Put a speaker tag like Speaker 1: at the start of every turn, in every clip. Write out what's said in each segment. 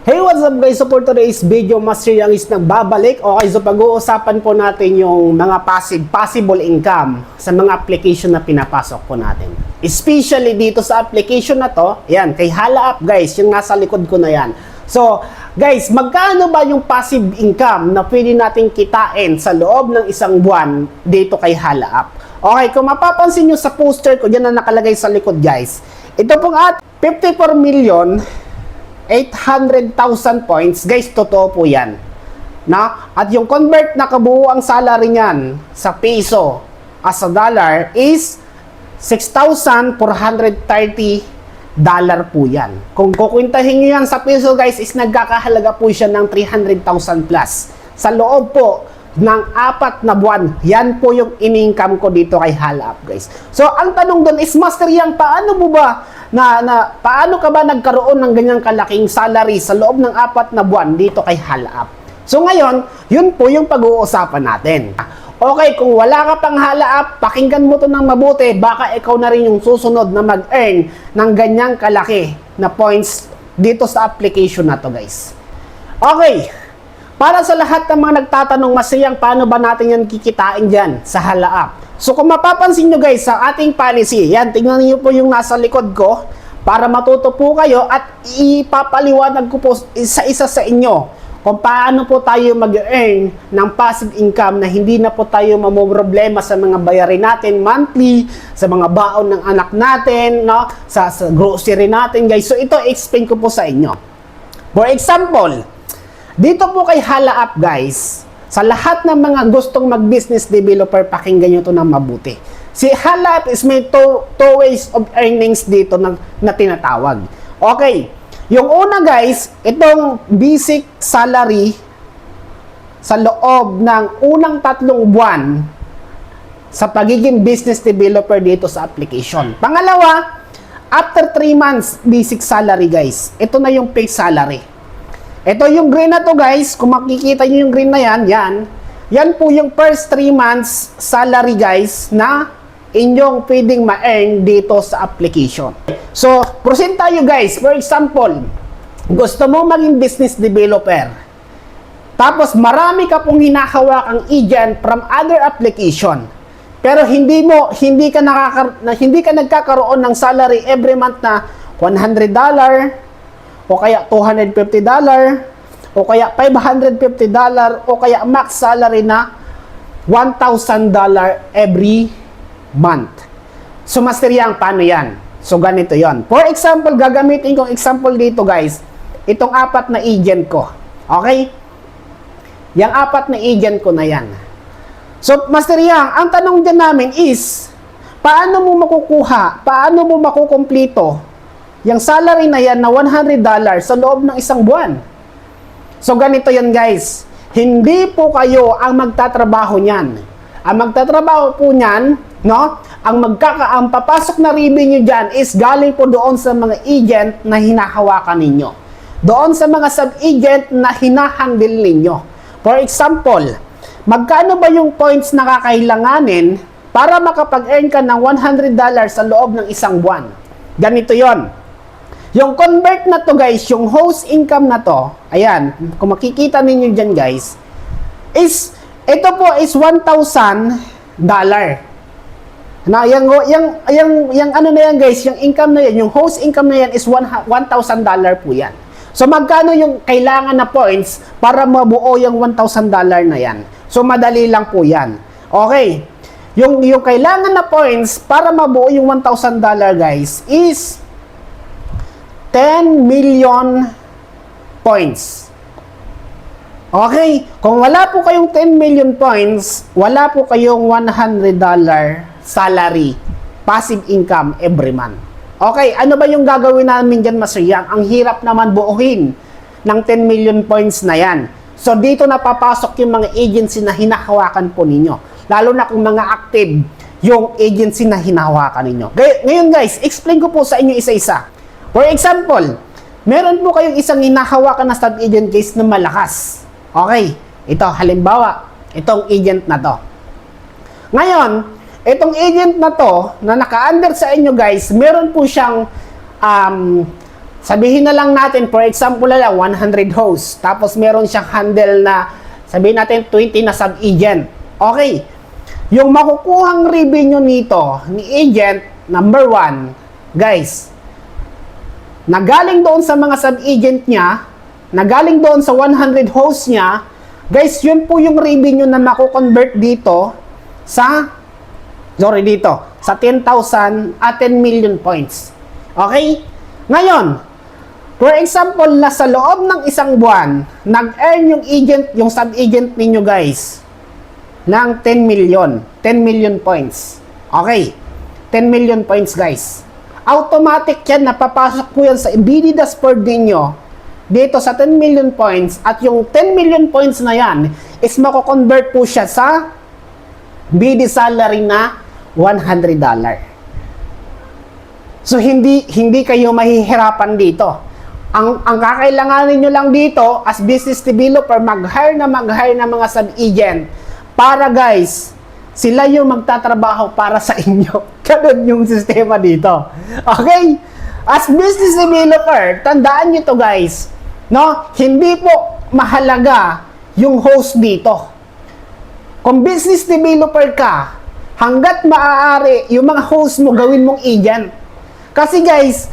Speaker 1: Hey, what's up guys? So for today's video, Master Yang is nagbabalik. Okay, so pag-uusapan po natin yung mga possible income sa mga application na pinapasok po natin. Especially dito sa application na to, yan, kay Hala App guys, yung nasa likod ko na yan. So, guys, magkano ba yung passive income na pwede natin kitain sa loob ng isang buwan dito kay Hala App? Okay, kung mapapansin nyo sa poster ko, dyan na nakalagay sa likod guys. Ito pong at 54,800,000 points, guys, totoo po yan. Na? At yung convert na kabuuang salary niyan sa piso as a dollar is $6,430 po yan. Kung kukwintahin nyo yan sa piso, guys, is nagkakahalaga po siya ng 300,000 plus. Sa loob po ng 4 na buwan, yan po yung in-income ko dito kay Hala App, guys. So, ang tanong doon is, Master Yang, paano mo ba paano ka ba nagkaroon ng ganyang kalaking salary sa loob ng 4 na buwan dito kay Hala App? So ngayon, yun po yung pag-uusapan natin. Okay, kung wala ka pang Hala App, pakinggan mo to ng mabuti, baka ikaw na rin yung susunod na mag-earn ng ganyang kalaki na points dito sa application na to, guys. Okay, para sa lahat ng mga nagtatanong, Masayang, paano ba natin yan kikitain dyan sa Hala App? So kung mapapansin nyo guys, sa ating policy, yan, tingnan niyo po yung nasa likod ko para matuto po kayo at ipapaliwanag ko po isa-isa sa inyo kung paano po tayo mag-earn ng passive income na hindi na po tayo mamumroblema sa mga bayarin natin monthly, sa mga baon ng anak natin, no? sa grocery natin guys. So ito, explain ko po sa inyo. For example, dito po kay Hala App guys, sa lahat ng mga gustong mag-business developer, pakinggan nyo ito ng mabuti. Si Hala App is may two ways of earnings dito na tinatawag. Okay, yung una guys, itong basic salary sa loob ng unang 3 buwan sa pagiging business developer dito sa application. Pangalawa, after 3 months basic salary guys, ito na yung fixed salary. Ito yung green na to guys, kung makikita nyo yung green na yan, yan po yung first 3 months salary guys na inyong pwedeng ma-earn dito sa application. So, proceed tayo guys. For example, gusto mo maging business developer. Tapos marami ka pong hinahawakang agent from other application. Pero hindi ka nagkakaroon ng salary every month na $100, o kaya $250, o kaya $550, o kaya max salary na $1,000 every month. So, Master Yang, paano yan? So, ganito yon. For example, gagamitin kong example dito, guys. Itong 4 na agent ko. Okay? Yang 4 na agent ko na yan. So, Master Yang, ang tanong din namin is, paano mo makukuha, paano mo makukumplito yung salary na yan na $100 sa loob ng isang buwan? So, ganito yan guys. Hindi po kayo ang magtatrabaho niyan. Ang magtatrabaho po niyan, no? Ang papasok na revenue dyan is galing po doon sa mga agent na hinahawakan ninyo. Doon sa mga sub-agent na hinahandle ninyo. For example, magkano ba yung points na kakailanganin para makapag-earn ka ng $100 sa loob ng isang buwan? Ganito yon. Yung convert na to guys, yung host income na to, ayan, kung makikita ninyo dyan guys, is, ito po is $1,000. Na, yung ano na yan guys, yung income na yan, yung host income na yan is $1,000 po yan. So magkano yung kailangan na points para mabuo yung $1,000 na yan? So madali lang po yan. Okay, yung kailangan na points para mabuo yung $1,000 guys is 10 million points. Okay? Kung wala po kayong 10 million points, wala po kayong $100 salary, passive income every month. Okay, ano ba yung gagawin namin dyan, Master Yang? Ang hirap naman buuhin ng 10 million points na yan. So, dito na papasok yung mga agency na hinahawakan po ninyo. Lalo na kung mga active yung agency na hinahawakan ninyo. Ngayon guys, explain ko po sa inyo isa-isa. For example, meron po kayong isang hinahawakan na sub-agent case na malakas. Okay, ito halimbawa, itong agent na to. Ngayon, itong agent na to, na naka-under sa inyo guys, meron po siyang sabihin na lang natin, for example na lang, 100 hosts. Tapos meron siyang handle na, sabihin natin, 20 na sub-agent. Okay. Yung makukuhang revenue nito, ni agent, number 1, guys, nagaling doon sa mga sub-agent niya, nagaling doon sa 100 hosts niya, guys, yun po yung revenue na mako-convert dito sa, sa 10,000 at 10 million points. Okay? Ngayon, for example, na sa loob ng isang buwan, nag-earn yung agent, yung sub-agent ninyo guys, ng 10 million points. Okay, 10 million points guys. Automatic yan, napapasok po yan sa BD dashboard ninyo, dito sa 10 million points, at yung 10 million points na yan, is mako-convert po siya sa BD salary na $100. So, hindi kayo mahihirapan dito. Ang kakailanganin nyo lang dito as business developer, mag-hire na mga sub-agent para guys, sila yung magtatrabaho para sa inyo. Ganun yung sistema dito. Okay? As business developer, tandaan nyo to guys. No? Hindi po mahalaga yung host dito. Kung business developer ka, hanggat maaari, yung mga host mo gawin mong agent. Kasi guys,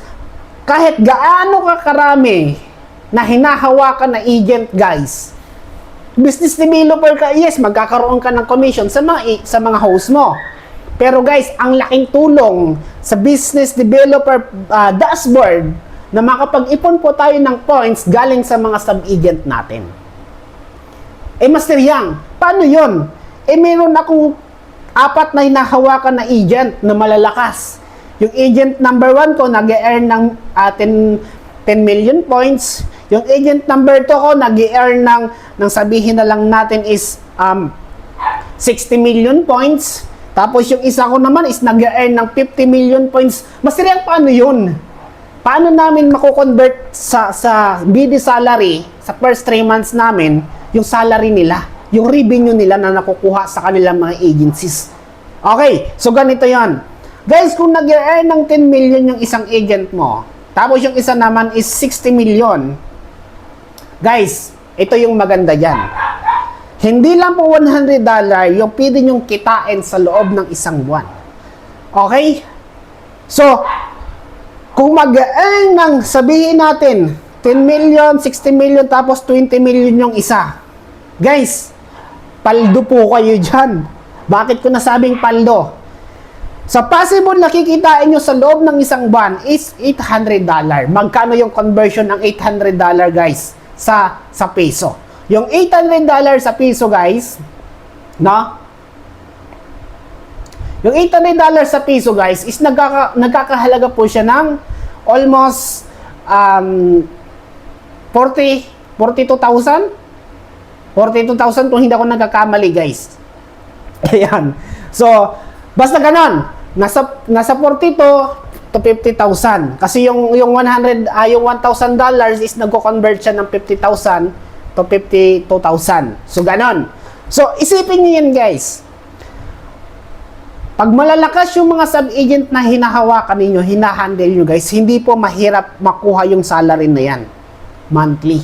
Speaker 1: kahit gaano ka karami na hinahawakan na agent guys, business developer ka, yes, magkakaroon ka ng commission sa mga host mo. Pero guys, ang laking tulong sa business developer dashboard na makapag-ipon po tayo ng points galing sa mga sub-agent natin. Master Yang, paano yun? Meron akong 4 na hinahawakan na agent na malalakas. Yung agent number 1 ko, nag-earn ng 10 million points. Yung agent number 2 ko, nag-earn ng sabihin na lang natin is 60 million points. Tapos yung isa ko naman is nag-earn ng 50 million points. Master Yang, paano yun? Paano namin mako-convert sa BD salary, sa first 3 months namin, yung salary nila, yung revenue nila na nakukuha sa kanilang mga agencies? Okay, so ganito yan. Guys, kung nag-earn ng 10 million yung isang agent mo, tapos yung isa naman is 60 million, guys, ito yung maganda dyan. Hindi lang po $100 yung pwede nyong kitain sa loob ng isang buwan. Okay? So, kung mag-earn ng, sabihin natin, 10 million, 60 million, tapos 20 million yung isa, guys, paldo po kayo dyan. Bakit ko nasabing paldo? Sa possible nakikitain nyo sa loob ng isang buwan is $800. Magkano yung conversion ng $800 guys sa peso? Yung $800 sa peso guys, no? Yung $800 sa peso guys is nagkakahalaga po siya ng almost 42,000 kung hindi ako nagkakamali guys. Ayan. So, basta ganon, nasa 42 to 50,000. Kasi yung $1,000 is nagko-convert siya ng 50,000 to 52,000. So ganon. So isipin niyo yan guys. Pag malalakas yung mga sub-agent na hinahawakan ninyo, hinahandle nyo guys, hindi po mahirap makuha yung salary na yan. Monthly.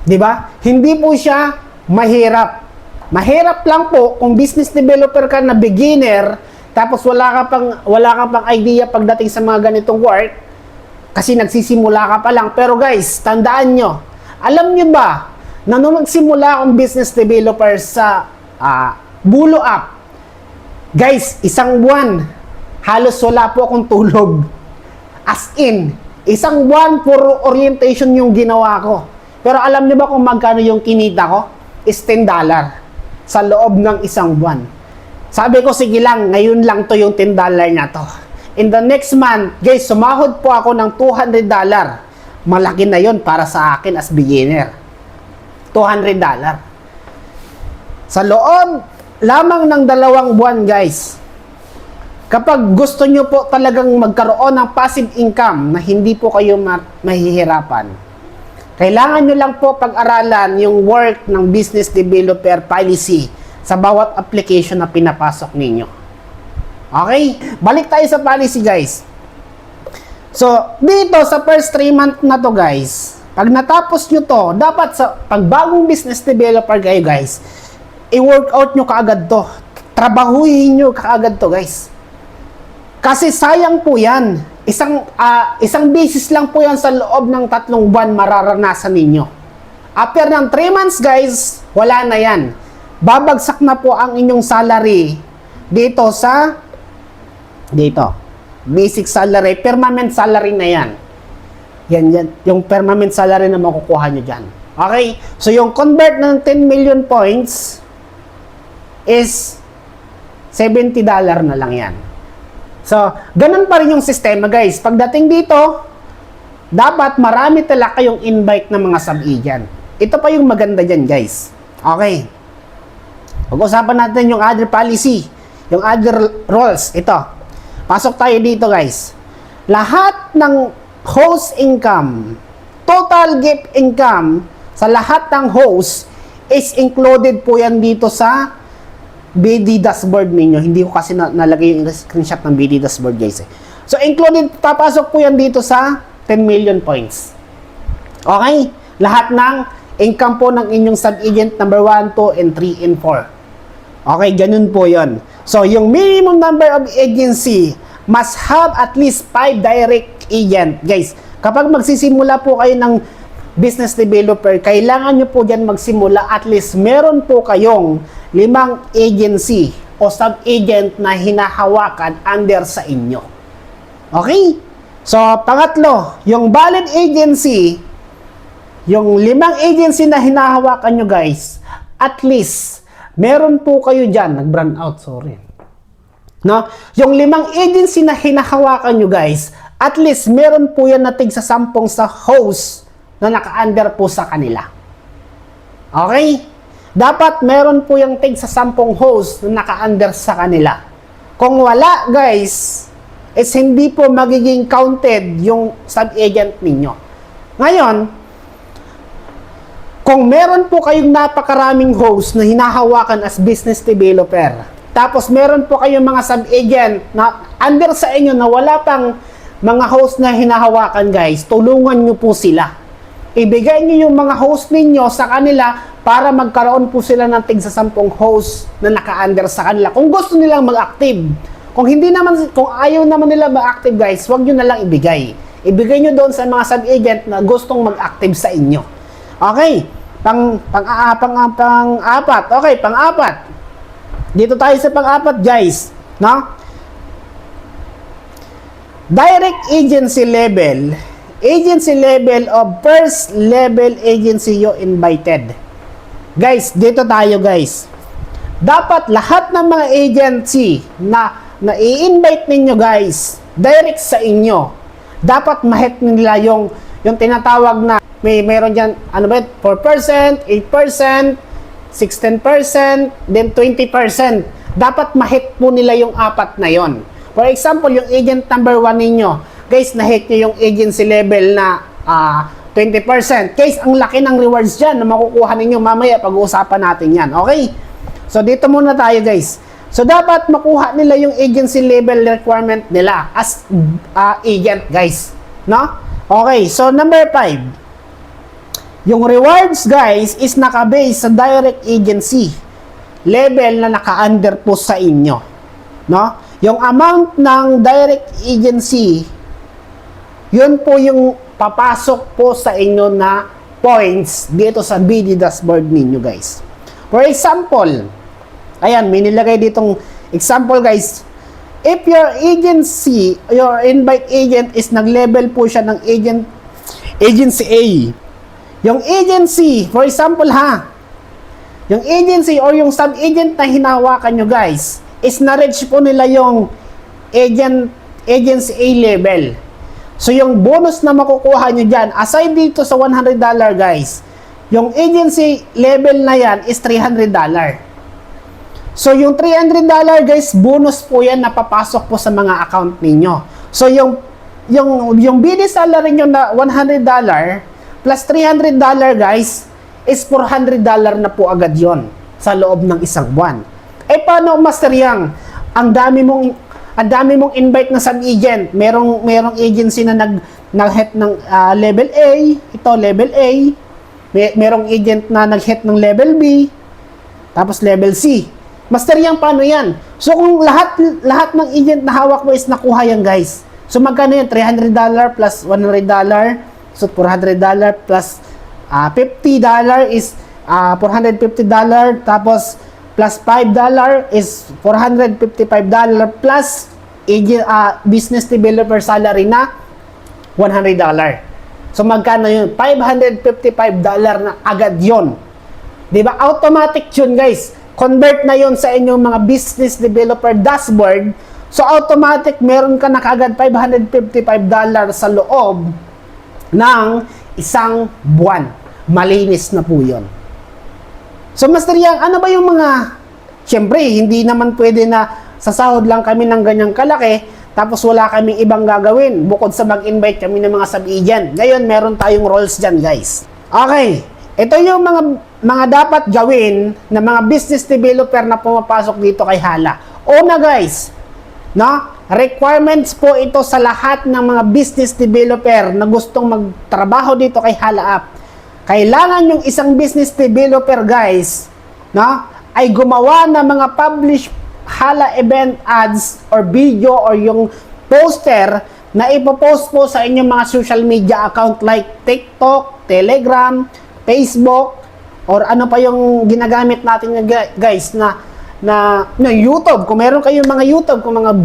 Speaker 1: 'Di ba? Hindi po siya mahirap. Mahirap lang po kung business developer ka na beginner, tapos wala ka pang idea pagdating sa mga ganitong work, kasi nagsisimula ka pa lang. Pero guys, tandaan nyo, alam nyo ba, na nung magsimula akong business developer sa Bulo App, guys, isang buwan, halos wala po akong tulog. As in, isang buwan, puro orientation yung ginawa ko. Pero alam nyo ba kung magkano yung kinita ko? Is $10 sa loob ng isang buwan. Sabi ko, sige lang, ngayon lang to yung $10 na to. In the next month, guys, sumahod po ako ng $200. Malaki na yon para sa akin as beginner. $200. Sa loob lamang ng 2 buwan, guys. Kapag gusto nyo po talagang magkaroon ng passive income na hindi po kayo mahihirapan, kailangan nyo lang po pag-aralan yung work ng business developer policy sa bawat application na pinapasok ninyo. Okay? Balik tayo sa policy, guys. So, dito sa first 3 month na to guys, pag natapos nyo to, dapat sa pag bagong business developer kayo guys, i-work out nyo kaagad to. Trabahuhin nyo kaagad to guys. Kasi sayang po yan. Isang basis lang po yan sa loob ng 3 buwan mararanasan ninyo. After ng 3 months guys, wala na yan. Babagsak na po ang inyong salary dito sa basic salary, permanent salary na yan. Yan. Yung permanent salary na makukuha nyo dyan. Okay? So, yung convert ng 10 million points is $70 na lang yan. So, ganun pa rin yung sistema, guys. Pagdating dito, dapat marami talaga kayong invite ng mga sub-agent. Ito pa yung maganda dyan, guys. Okay. Pag-usapan natin yung other policy, yung other roles. Ito. Pasok tayo dito, guys. Lahat ng host income, total gift income sa lahat ng host is included po yan dito sa BD dashboard ninyo. Hindi ko kasi nalagay yung screenshot ng BD dashboard, guys. So, included, papasok po yan dito sa 10 million points. Okay? Lahat ng income po ng inyong sub-agent number 1, 2, and 3, and 4. Okay, ganun po yon. So, yung minimum number of agency must have at least 5 direct agent. Guys, kapag magsisimula po kayo ng business developer, kailangan nyo po dyan magsimula at least meron po kayong 5 agency o sub-agent na hinahawakan under sa inyo. Okay? So, pangatlo, yung valid agency, yung 5 agency na hinahawakan nyo guys, at least meron po kayo dyan, nag-brand out, sorry. No? Yung 5 agency na hinahawakan nyo guys, at least meron po yan na tig sa 10 sa host na naka-under po sa kanila. Okay? Dapat meron po yung tig sa 10 host na naka-under sa kanila. Kung wala guys, is hindi po magiging counted yung sub-agent ninyo. Ngayon, kung meron po kayong napakaraming host na hinahawakan as business developer, tapos meron po kayong mga sub-agent na under sa inyo na wala pang mga host na hinahawakan guys, tulungan nyo po sila. Ibigay nyo yung mga host ninyo sa kanila para magkaroon po sila ng tig sa 10 host na naka-under sa kanila. Kung gusto nilang mag-active. Kung ayaw naman nila mag-active guys, wag nyo na lang ibigay. Ibigay nyo doon sa mga sub-agent na gustong mag-active sa inyo. Okay, pang-apat. Okay, pang-apat. Dito tayo sa pang-apat, guys. No? Direct agency level. Agency level of first level agency you invited. Guys, dito tayo, guys. Dapat lahat ng mga agency na i-invite ninyo, guys, direct sa inyo. Dapat ma-hit nila yung tinatawag na meron dyan, 4%, 8%, 16%, then 20%. Dapat ma-hit po nila yung 4 na yon. For example, yung agent number 1 ninyo, guys, na-hit nyo yung agency level na 20%. Guys, ang laki ng rewards dyan na makukuha ninyo mamaya pag-uusapan natin yan. Okay? So, dito muna tayo, guys. So, dapat makuha nila yung agency level requirement nila as agent, guys. No? Okay, so number 5. Yung rewards, guys, is naka-base sa direct agency level na naka-under po sa inyo. No? Yung amount ng direct agency, yun po yung papasok po sa inyo na points dito sa BD dashboard ninyo, guys. For example, ayan, may nilagay ditong example, guys. If your agency, your invite agent is nag-level po siya ng agency A. Yung agency, for example yung agency or yung sub-agent na hinahawakan nyo guys, is na-reach po nila yung agency A level. So yung bonus na makukuha nyo dyan, aside dito sa $100 guys, yung agency level na yan is $300. So yung $300 guys, bonus po yan na papasok po sa mga account ninyo. So yung BD salary nyo na $100 plus $300 guys, is $400 na po agad yon sa loob ng isang buwan. Eh paano, Master Yang? Ang ang dami mong invite na sub-agent. Merong agency na nag-hit ng level A, ito level A. Merong agent na nag-hit ng level B, tapos level C. Master yan, paano yan? So kung lahat ng agent na hawak mo is nakuha yan, guys. So magkano yan? $300 plus $100. So $400 plus $50 is $450. Tapos plus $5 is $455 plus business developer salary na $100. So magkano yun? $555 na agad yun. Diba? Automatic yun, guys. Convert na yun sa inyong mga business developer dashboard. So automatic, meron ka na kagad $555 sa loob ng isang buwan. Malinis na po yun. So Master Yang, ano ba yung mga, syempre, hindi naman pwede na sasahod lang kami ng ganyang kalaki, tapos wala kaming ibang gagawin, bukod sa mag-invite kami ng mga sub-agent. Ngayon, meron tayong roles dyan, guys. Okay, ito yung mga dapat gawin ng mga business developer na pumapasok dito kay Hala. Una, guys, no? Requirements po ito sa lahat ng mga business developer na gustong magtrabaho dito kay Hala App. Kailangan yung isang business developer, guys, no, ay gumawa ng mga publish Hala event ads or video or yung poster na ipopost po sa inyong mga social media account like TikTok, Telegram, Facebook, or ano pa yung ginagamit natin, guys, na YouTube. Kung meron kayong mga YouTube, kung mga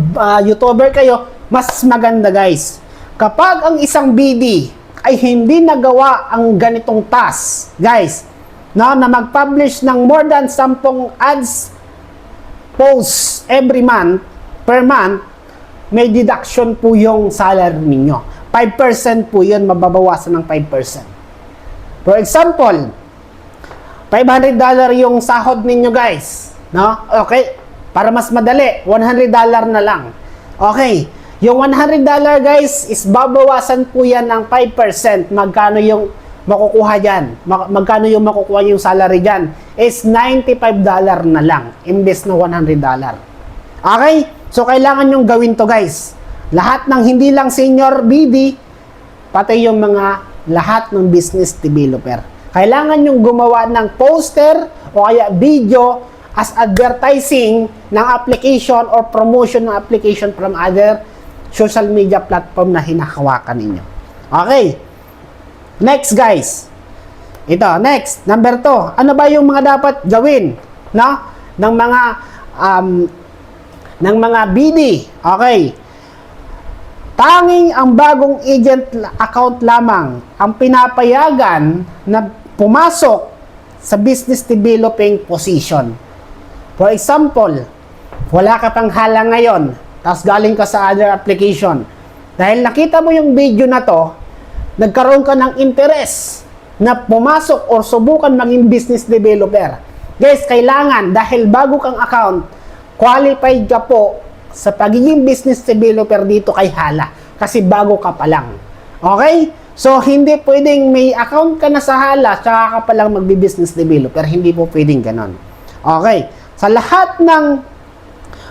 Speaker 1: YouTuber kayo, mas maganda, guys. Kapag ang isang BD ay hindi nagawa ang ganitong task, guys, no, na mag-publish ng more than 10 ads posts every month, per month, may deduction po yung salary ninyo. 5% po yun, mababawasan ng 5%. For example, $500 yung sahod ninyo, guys. No? Okay? Para mas madali, $100 na lang. Okay. Yung $100, guys, is babawasan po yan ng 5%. Magkano yung makukuha dyan? Magkano yung makukuha yung salary dyan? Is $95 na lang, imbes na $100. Okay? So, kailangan yung gawin to, guys. Lahat ng hindi lang senior BD, pati yung lahat ng business developer. Kailangan yung gumawa ng poster o kaya video as advertising ng application or promotion ng application from other social media platform na hinahawakan ninyo. Okay. Next, guys. Ito, next. Number 2. Ano ba yung mga dapat gawin, no? Ng mga BD. Okay. Tanging ang bagong agent account lamang ang pinapayagan na pumasok sa business developing position. For example, wala ka pang Hala ngayon, tapos galing ka sa other application. Dahil nakita mo yung video na to, nagkaroon ka ng interest na pumasok or subukan maging business developer. Guys, kailangan, dahil bago kang account, qualified ka po sa pagiging business developer dito kay Hala. Kasi bago ka pa lang. Okay? So, hindi pwedeng may account ka na sa Hala, tsaka ka pa lang magbi-business developer. Hindi po pwedeng ganon. Okay? Sa lahat ng,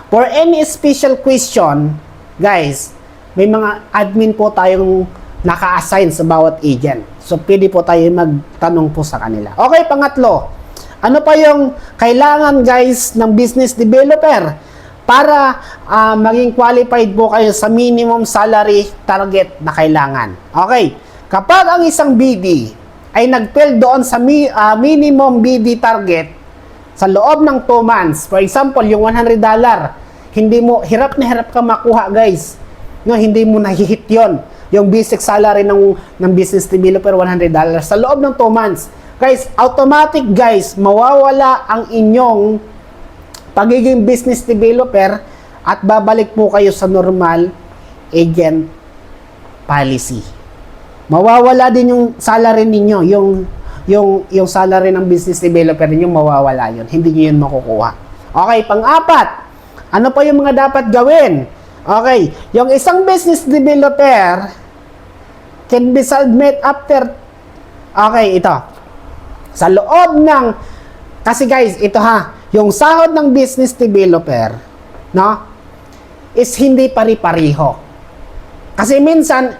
Speaker 1: for any special question, guys, may mga admin po tayong naka-assign sa bawat agent. So, pwede po tayo magtanong po sa kanila. Okay, pangatlo. Ano pa yung kailangan, guys, ng business developer para maging qualified po kayo sa minimum salary target na kailangan? Okay. Kapag ang isang BD ay nag-fail doon sa minimum BD target sa loob ng 2 months, for example, yung $100, hindi mo, hirap na hirap ka makuha, guys. No, hindi mo nahihit yon. Yung basic salary ng business developer, $100 sa loob ng 2 months. Guys, automatic, guys, mawawala ang inyong pagiging business developer at babalik po kayo sa normal agent policy. Mawawala din yung salary ninyo, yung salary ng business developer ninyo, mawawala yun. Hindi nyo yun makukuha. Okay, pang-apat, ano pa yung mga dapat gawin? Okay, yung isang business developer can be submit after, okay, ito. Sa loob ng, kasi guys, ito ha, yung sahod ng business developer, no? is hindi pari-pariho. Kasi minsan,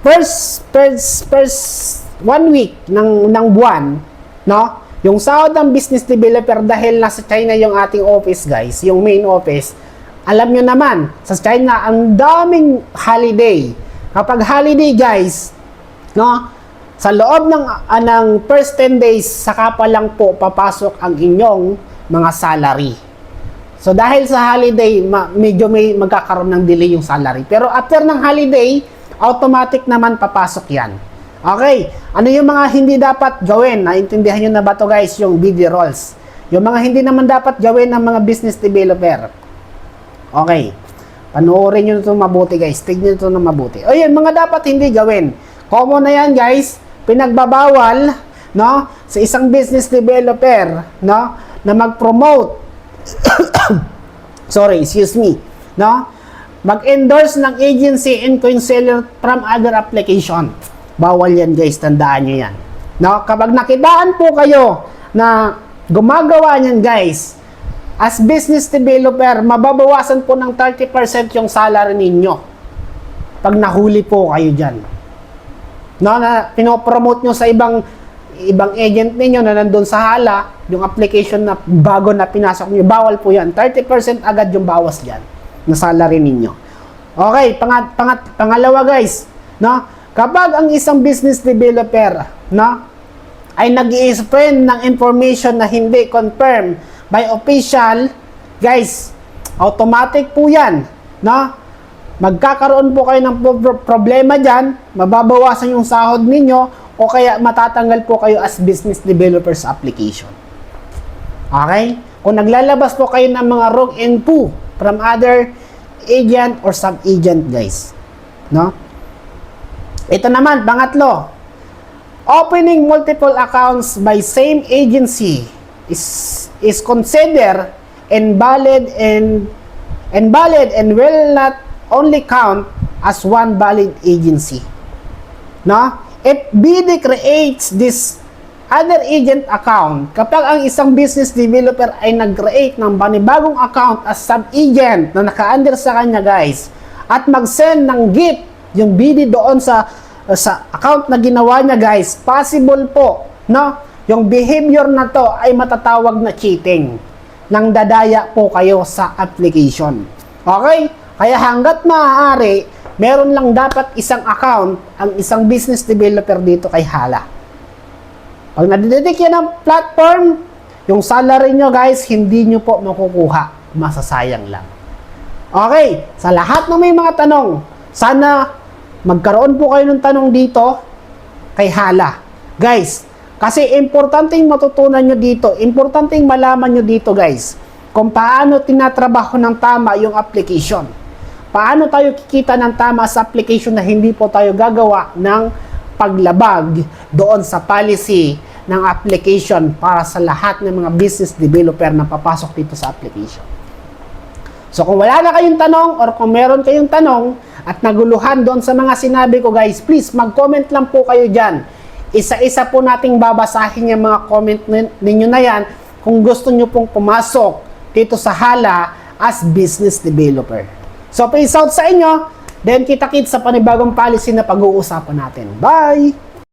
Speaker 1: first 1 week ng buwan, no? Yung sahod ng business developer dahil nasa China yung ating office, guys, yung main office, alam nyo naman, sa China, ang daming holiday. Kapag holiday, guys, no? Sa loob ng first 10 days, saka pa lang po papasok ang inyong mga salary. So, dahil sa holiday, medyo may magkakaroon ng delay yung salary. Pero after ng holiday, automatic naman papasok yan. Okay, ano yung mga hindi dapat gawin? Naintindihan nyo na ba to, guys, yung BD roles? Yung mga hindi naman dapat gawin ng mga business developer. Okay, panoorin nyo ito mabuti, guys. Tignan ito na mabuti. O yun, mga dapat hindi gawin. Common na yan, guys. Pinagbabawal, no, sa isang business developer, no, na mag-promote. Sorry, excuse me, no? Mag-endorse ng agency and coin-seller from other application. Bawal yan, guys, tandaan nyo yan. No? Kapag nakitaan po kayo na gumagawa niyan, guys, as business developer, mababawasan po ng 30% yung salary ninyo pag nahuli po kayo dyan. No? Na pinopromote nyo sa ibang agent ninyo na nandun sa hala, yung application na bago na pinasok nyo, bawal po yan. 30% agad yung bawas dyan na salary ninyo. Okay, pangalawa, guys, no? Kapag ang isang business developer, no, ay nag-i-spread ng information na hindi confirmed by official, guys, automatic po yan, no? Magkakaroon po kayo ng problema dyan, mababawasan yung sahod ninyo, o kaya matatanggal po kayo as business developers application. Okay? Kung naglalabas po kayo ng mga wrong info from other agent or sub-agent, guys, no? Ito naman, pangatlo, opening multiple accounts by same agency is considered invalid and will not only count as one valid agency. No? If BD creates this other agent account, kapag ang isang business developer ay nag-create ng panibagong account as sub-agent na naka-under sa kanya, guys, at mag-send ng gift yung BD doon sa account na ginawa niya, guys, possible po, no? Yung behavior na to ay matatawag na cheating. Nang dadaya po kayo sa application. Okay? Kaya hanggat maaari, meron lang dapat isang account ang isang business developer dito kay hala. Pag nadidetect yan ng platform, yung salary nyo, guys, hindi nyo po makukuha. Masasayang lang. Okay? Sa lahat ng may mga tanong, sana magkaroon po kayo ng tanong dito kay hala. Guys, kasi importanteng matutunan nyo dito, importanteng malaman nyo dito, guys, kung paano tinatrabaho ng tama yung application. Paano tayo kikita ng tama sa application na hindi po tayo gagawa ng paglabag doon sa policy ng application para sa lahat ng mga business developer na papasok dito sa application. So kung wala na kayong tanong or kung meron kayong tanong at naguluhan doon sa mga sinabi ko, guys, please mag-comment lang po kayo dyan. Isa-isa po nating babasahin yung mga comment ninyo na yan kung gusto nyo pong pumasok dito sa hala as business developer. So peace out sa inyo, then kita-kits sa panibagong policy na pag-uusapan natin. Bye!